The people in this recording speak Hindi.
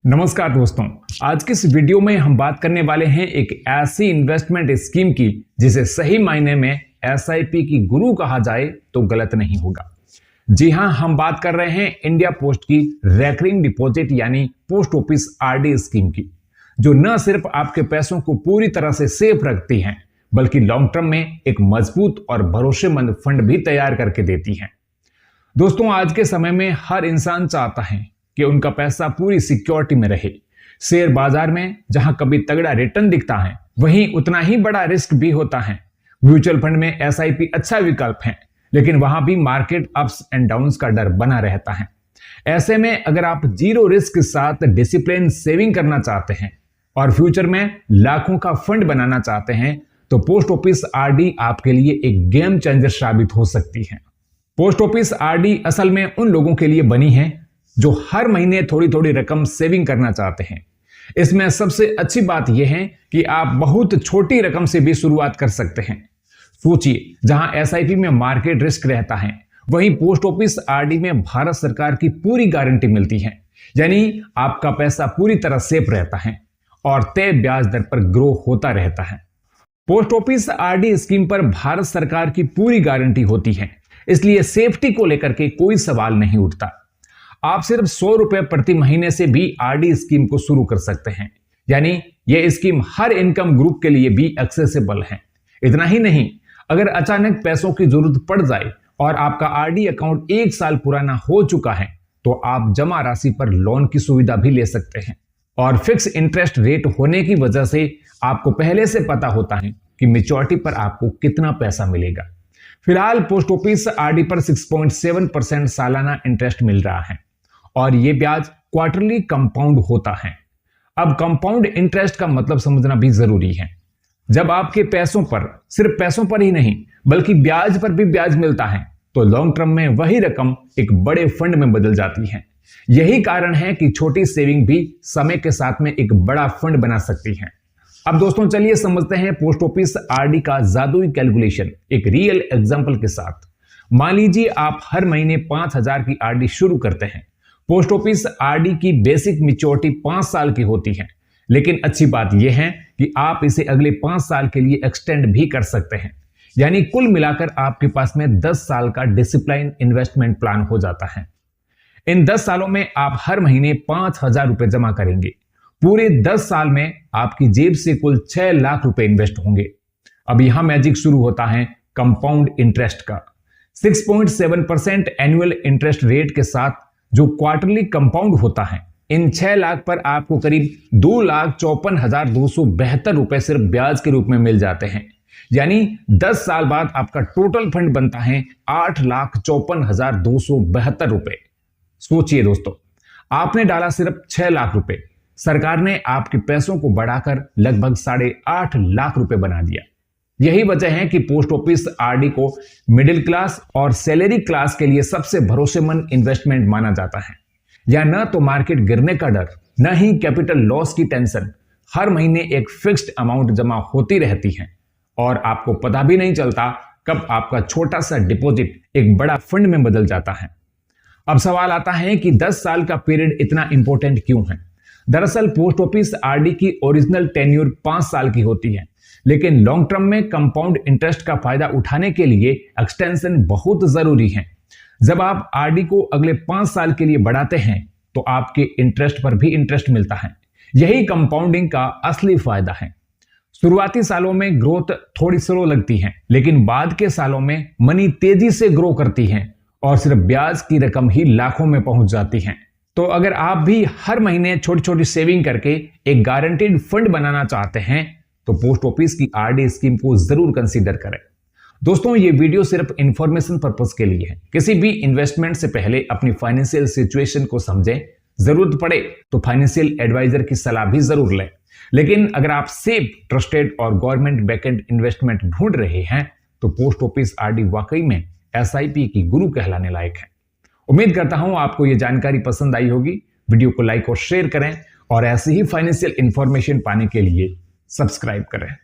नमस्कार दोस्तों, आज की इस वीडियो में हम बात करने वाले हैं एक ऐसी इन्वेस्टमेंट स्कीम की जिसे सही मायने में एसआईपी की गुरु कहा जाए तो गलत नहीं होगा। जी हां, हम बात कर रहे हैं इंडिया पोस्ट की रेकरिंग डिपॉजिट यानी पोस्ट ऑफिस आरडी स्कीम की, जो न सिर्फ आपके पैसों को पूरी तरह से सेफ रखती हैं बल्कि लॉन्ग टर्म में एक मजबूत और भरोसेमंद फंड भी तैयार करके देती हैं। दोस्तों, आज के समय में हर इंसान चाहता है कि उनका पैसा पूरी सिक्योरिटी में रहे। शेयर बाजार में जहां कभी तगड़ा रिटर्न दिखता है, वहीं उतना ही बड़ा रिस्क भी होता है। म्यूचुअल फंड में एसआईपी अच्छा विकल्प है, लेकिन वहां भी मार्केट अप्स एंड डाउन्स का डर बना रहता है। ऐसे में अगर आप जीरो रिस्क के साथ डिसिप्लिन सेविंग करना चाहते हैं और फ्यूचर में लाखों का फंड बनाना चाहते हैं, तो पोस्ट ऑफिस आरडी आपके लिए एक गेम चेंजर साबित हो सकती है। पोस्ट ऑफिस आरडी असल में उन लोगों के लिए बनी है जो हर महीने थोड़ी थोड़ी रकम सेविंग करना चाहते हैं। इसमें सबसे अच्छी बात यह है कि आप बहुत छोटी रकम से भी शुरुआत कर सकते हैं। सोचिए, जहां एसआईपी में मार्केट रिस्क रहता है, वहीं पोस्ट ऑफिस आरडी में भारत सरकार की पूरी गारंटी मिलती है, यानी आपका पैसा पूरी तरह सेफ रहता है और तय ब्याज दर पर ग्रो होता रहता है। पोस्ट ऑफिस आरडी स्कीम पर भारत सरकार की पूरी गारंटी होती है, इसलिए सेफ्टी को लेकर के कोई सवाल नहीं उठता। आप सिर्फ 100 रुपए प्रति महीने से भी आरडी स्कीम को शुरू कर सकते हैं, यानी यह स्कीम हर इनकम ग्रुप के लिए भी एक्सेसिबल है। इतना ही नहीं, अगर अचानक पैसों की जरूरत पड़ जाए और आपका आरडी अकाउंट 1 साल पुराना हो चुका है, तो आप जमा राशि पर लोन की सुविधा भी ले सकते हैं। और फिक्स इंटरेस्ट रेट होने की वजह से आपको पहले से पता होता है कि मैच्योरिटी पर आपको कितना पैसा मिलेगा। फिलहाल पोस्ट ऑफिस आरडी पर 6.7% सालाना इंटरेस्ट मिल रहा है और यह ब्याज क्वार्टरली कंपाउंड होता है। अब कंपाउंड इंटरेस्ट का मतलब समझना भी जरूरी है। जब आपके पैसों पर, सिर्फ पैसों पर ही नहीं बल्कि ब्याज पर भी ब्याज मिलता है, तो लॉन्ग टर्म में वही रकम एक बड़े फंड में बदल जाती है। यही कारण है कि छोटी सेविंग भी समय के साथ में एक बड़ा फंड बना सकती है। अब दोस्तों, चलिए समझते हैं पोस्ट ऑफिस आरडी का जादुई कैलकुलेशन एक रियल एग्जांपल के साथ। मान लीजिए आप हर महीने 5000 की आरडी शुरू करते हैं। पोस्ट ऑफिस आरडी की बेसिक मैच्योरिटी 5 साल की होती है, लेकिन अच्छी बात यह है कि आप इसे अगले 5 साल के लिए एक्सटेंड भी कर सकते हैं, यानी कुल मिलाकर आपके पास में 10 साल का डिसिप्लिन इन्वेस्टमेंट प्लान हो जाता है। इन 10 सालों में आप हर महीने 5000 रुपए जमा करेंगे। पूरे 10 साल में आपकी जेब से कुल 6 लाख रुपए इन्वेस्ट होंगे। अब यहां मैजिक शुरू होता है कंपाउंड इंटरेस्ट का। 6.7% एनुअल इंटरेस्ट रेट के साथ जो क्वार्टरली कंपाउंड होता है, इन 6 लाख पर आपको करीब 2,54,272 रुपए सिर्फ ब्याज के रूप में मिल जाते हैं। यानी 10 साल बाद आपका टोटल फंड बनता है 8,54,272 रुपए। सोचिए दोस्तों, आपने डाला सिर्फ 6 लाख रुपए, सरकार ने आपके पैसों को बढ़ाकर लगभग 8.5 लाख रुपए बना दिया। यही वजह है कि पोस्ट ऑफिस आरडी को मिडिल क्लास और सैलरी क्लास के लिए सबसे भरोसेमंद इन्वेस्टमेंट माना जाता है। या न तो मार्केट गिरने का डर, न ही कैपिटल लॉस की टेंशन। हर महीने एक फिक्स्ड अमाउंट जमा होती रहती है और आपको पता भी नहीं चलता कब आपका छोटा सा डिपॉजिट एक बड़ा फंड में बदल जाता है। अब सवाल आता है कि 10 साल का पीरियड इतना इंपॉर्टेंट क्यों है? दरअसल पोस्ट ऑफिस आरडी की ओरिजिनल टेन्योर 5 साल की होती है, लेकिन लॉन्ग टर्म में कंपाउंड इंटरेस्ट का फायदा उठाने के लिए एक्सटेंशन बहुत जरूरी है। जब आप आरडी को अगले 5 साल के लिए बढ़ाते हैं, तो आपके इंटरेस्ट पर भी इंटरेस्ट मिलता है। यही कंपाउंडिंग का असली फायदा है। शुरुआती सालों में ग्रोथ थोड़ी स्लो लगती है, लेकिन बाद के सालों में मनी तेजी से ग्रो करती है और सिर्फ ब्याज की रकम ही लाखों में पहुंच जाती है। तो अगर आप भी हर महीने छोटी छोटी सेविंग करके एक गारंटीड फंड बनाना चाहते हैं, तो पोस्ट ऑफिस की आरडी स्कीम को जरूर कंसीडर करें। दोस्तों, ये वीडियो सिर्फ इंफॉर्मेशन पर्पस के लिए है। किसी भी इन्वेस्टमेंट से पहले अपनी फाइनेंशियल सिचुएशन को समझें। जरूरत पड़े तो फाइनेंशियल एडवाइजर की सलाह भी जरूर लें। लेकिन अगर आप सेफ, ट्रस्टेड और गवर्नमेंट बैकेंड इन्वेस्टमेंट ढूंढ रहे हैं, तो पोस्ट ऑफिस आरडी वाकई में एसआईपी की गुरु कहलाने लायक है। उम्मीद करता हूं आपको यह जानकारी पसंद आई होगी। वीडियो को लाइक और शेयर करें और ऐसी ही फाइनेंशियल इंफॉर्मेशन पाने के लिए सब्सक्राइब करें।